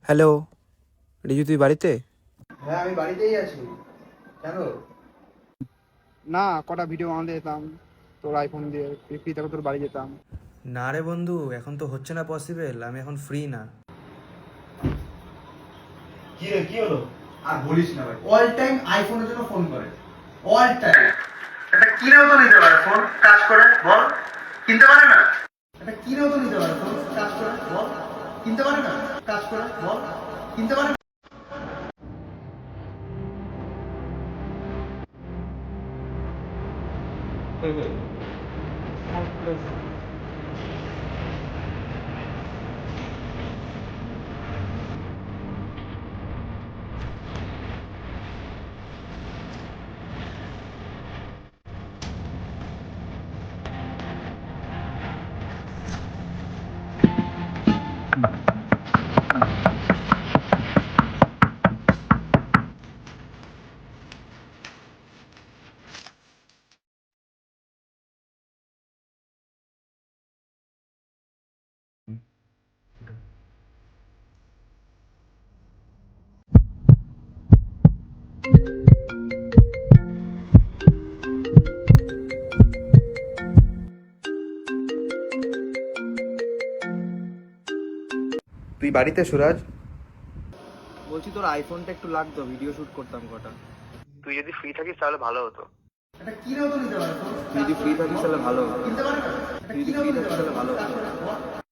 Hello, Riju তুই বাড়িতে? হ্যাঁ, আমি বাড়িতেই আছি। কেন? না, কটা ভিডিও বানাতে যেতাম তোর আইফোন দিয়ে, ফ্রি থাকো তোর বাড়ি যেতাম। না রে বন্ধু, এখন তো হচ্ছে না পসিবল, আমি এখন ফ্রি না। কি রে, কি হলো? আর বলিস না ভাই, অল টাইম আইফোনের জন্য ফোন করে। All time. এটা কিনেও তো নিতে পারে ফোন কাজ করে, বল। কিনতে পারে না? এটা কিনেও তো নিতে পারে ফোন কাজ করে, বল। কিনতে পারে না? কাজ করে, বল। কিনতে পারে না? তুই বাড়িতে সুরাজ? বলছি তোর আইফোনটা একটু লাগতো, ভিডিও শুট করতাম কটা। তুই যদি ফ্রি থাকিস তাহলে ভালো হতো। এটা কিনেও তো নিতে পারে ফোন। তুই যদি ফ্রি থাকিস তাহলে ভালো হতো। কিনতে পারে না? এটা তুই যদি কিনেও ফ্রি তো নিতে থাকিস পারে তাহলে ভালো কাজ হতো। করে, বল।